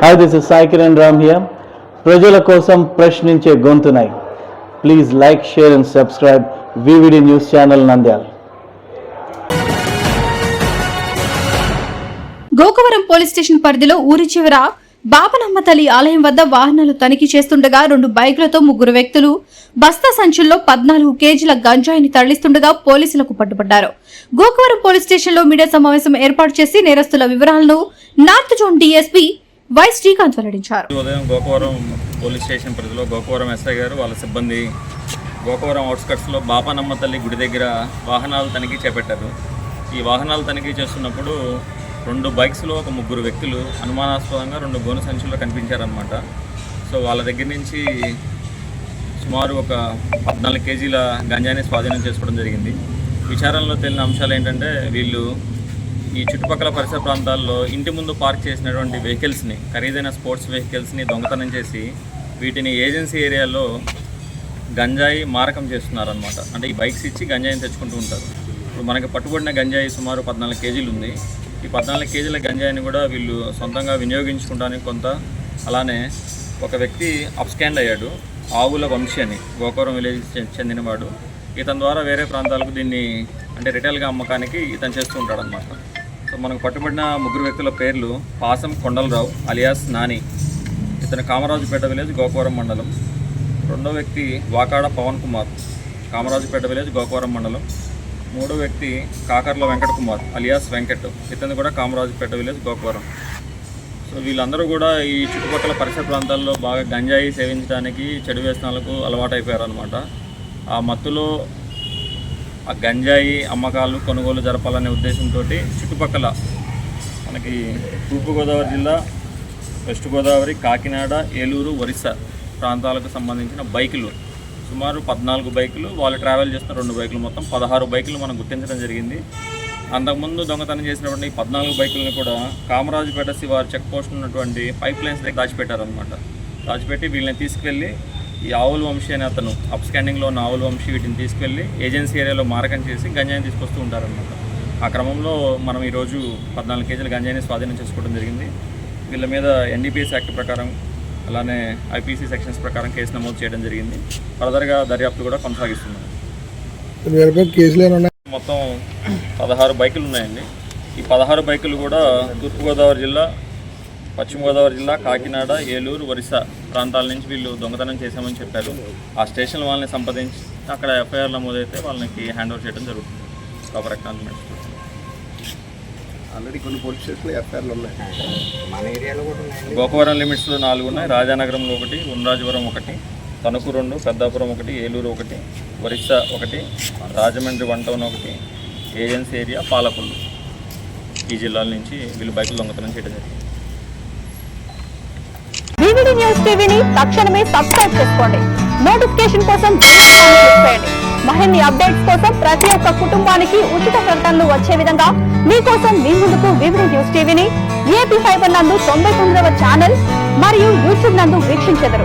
Hi, this is Sai Kiran Ram here. ప్రజల కోసం ప్రశ్నించే గొంతునై. Please like, share and subscribe VVD News Channel Nandyal. Gokavaram police station పరిధిలో ఊరి చివర బాపనమ్మ తల్లి ఆలయం వద్ద వాహనాలు తనిఖీ చేస్తుండగా 2 బైకులతో 3 వ్యక్తులు బస్తా సంచుల్లో 14 కేజీల గంజాయిని తరలిస్తుండగా పోలీసులకు పట్టుబడ్డారు. గోకవరం పోలీస్ స్టేషన్ లో మీడియా సమావేశం ఏర్పాటు చేసి నేరస్తుల వివరాలను north zone DSP why Srikanth వెల్లడించారు. ఉదయం గోకవరం పోలీస్ స్టేషన్ పరిధిలో గోకవరం ఎస్ఐ గారు వాళ్ళ సిబ్బంది గోకవరం అవుట్స్కట్స్ లో బాపనమ్మ తల్లి గుడి దగ్గర వాహనాలు తనిఖీ చేపట్టారు. ఈ వాహనాలు తనిఖీ చేస్తున్నప్పుడు 2 బైక్స్లో ఒక 3 వ్యక్తులు అనుమానాస్పదంగా 2 గోను సంచుల్లో కనిపించారనమాట. సో వాళ్ళ దగ్గర నుంచి సుమారు ఒక 14 కేజీల గంజాయిని స్వాధీనం చేసుకోవడం జరిగింది. విచారణలో తేలిన అంశాలు ఏంటంటే వీళ్ళు ఈ చుట్టుపక్కల పరిసర ప్రాంతాల్లో ఇంటి ముందు పార్క్ చేసినటువంటి వెహికల్స్ని, ఖరీదైన స్పోర్ట్స్ వెహికల్స్ని దొంగతనం చేసి వీటిని ఏజెన్సీ ఏరియాలో గంజాయి మారకం చేస్తున్నారనమాట. అంటే ఈ బైక్స్ ఇచ్చి గంజాయిని తెచ్చుకుంటూ ఉంటారు. ఇప్పుడు మనకి పట్టుబడిన గంజాయి సుమారు 14 కేజీలు ఉంది. ఈ 14 కేజీల గంజాయిని కూడా వీళ్ళు సొంతంగా వినియోగించుకోవడానికి కొంత, అలానే ఒక వ్యక్తి అప్స్కాండ్ అయ్యాడు, ఆవుల వంశీ అని, గోకవరం విలేజ్ చెందినవాడు. ఇతని ద్వారా వేరే ప్రాంతాలకు దీన్ని అంటే రిటైల్గా అమ్మకానికి ఇతను చేస్తూ ఉంటాడు అనమాట. సో మనకు పట్టుబడిన 3 వ్యక్తుల పేర్లు పాసం కొండలరావు అలియాస్ నాని, ఇతను కామరాజుపేట విలేజ్ గోకవరం మండలం. రెండో వ్యక్తి వాకాడ పవన్ కుమార్, కామరాజుపేట విలేజ్ గోకవరం మండలం. మూడో వ్యక్తి కాకర్ల వెంకట కుమార్ అలియాస్ వెంకట్, ఇతను కూడా కామరాజుపేట విలేజ్ గోకవరం. సో వీళ్ళందరూ కూడా ఈ చుట్టుపక్కల పరిసర ప్రాంతాల్లో బాగా గంజాయి సేవించడానికి, చెడు వ్యసనాలకు అలవాటు అయిపోయారనమాట. ఆ మత్తులో ఆ గంజాయి అమ్మకాలు, కొనుగోలు జరపాలనే ఉద్దేశంతో చుట్టుపక్కల మనకి తూర్పుగోదావరి జిల్లా, వెస్ట్ గోదావరి, కాకినాడ, ఏలూరు, ఒరిస్సా ప్రాంతాలకు సంబంధించిన బైకులు సుమారు 14 బైకులు, వాళ్ళు ట్రావెల్ చేస్తున్న 2 బైకులు, మొత్తం 16 బైకులు మనం గుర్తించడం జరిగింది. అంతకుముందు దొంగతనం చేసినటువంటి 14 బైకులను కూడా కామరాజుపేట శివారు చెక్ పోస్ట్ ఉన్నటువంటి పైప్ లైన్స్ దగ్గర దాచిపెట్టారనమాట. దాచిపెట్టి వీళ్ళని తీసుకెళ్ళి ఈ ఆవుల వంశీ అనే అతను, అప్ స్కాండింగ్లో ఉన్న ఆవుల వంశీ వీటిని తీసుకెళ్ళి ఏజెన్సీ ఏరియాలో మారకం చేసి గంజాయిని తీసుకొస్తూ ఉంటారనమాట. ఆ క్రమంలో మనం ఈరోజు 14 కేజీల గంజాయిని స్వాధీనం చేసుకోవడం జరిగింది. వీళ్ళ మీద ఎన్డీపీఎస్ యాక్ట్ ప్రకారం, అలానే ఐపీసీ సెక్షన్స్ ప్రకారం కేసు నమోదు చేయడం జరిగింది. ఫర్దర్గా దర్యాప్తు కూడా కొనసాగిస్తున్నాం. మొత్తం 16 బైకులు ఉన్నాయండి. ఈ 16 బైకులు కూడా తూర్పుగోదావరి జిల్లా, పశ్చిమ గోదావరి జిల్లా, కాకినాడ, ఏలూరు, ఒరిస్సా ప్రాంతాల నుంచి వీళ్ళు దొంగతనం చేశామని చెప్పారు. ఆ స్టేషన్ వాళ్ళని సంప్రదించి అక్కడ ఎఫ్ఐఆర్ నమోదైతే వాళ్ళకి హ్యాండ్ ఓవర్ చేయడం జరుగుతుంది. Proper acknowledgement. ఆల్రెడీ కొన్ని పోలీస్ స్టేషన్లో ఎఫ్ఐఆర్లు ఉన్నాయి. మన ఏరియాలో కూడా ఉన్నాయి. గోకవరం లిమిట్స్లో 4 ఉన్నాయి. రాజానగరంలో 1, Undrajavaram 1, Tanuku 2, Peddapuram 1, Eluru 1, Orissa 1, Rajahmundry 1 town 1, agency area Palakollu, ఈ జిల్లాల నుంచి వీళ్ళు బైకులు దొంగతనం చేయడం జరిగింది. VVD న్యూస్ టీవీని తక్షణమే సబ్స్క్రైబ్ చేసుకోండి. నోటిఫికేషన్ కోసం క్లిక్ చేయండి. మరిన్ని అప్డేట్స్ కోసం ప్రతి ఒక్క కుటుంబానికి ఉచిత ప్రకటనలు వచ్చే విధంగా మీకోసం మీ ముందుకు VVD న్యూస్ టీవీని AP ఫైబర్ నందు 99వ ఛానల్ మరియు యూట్యూబ్ నందు వీక్షించెదరు.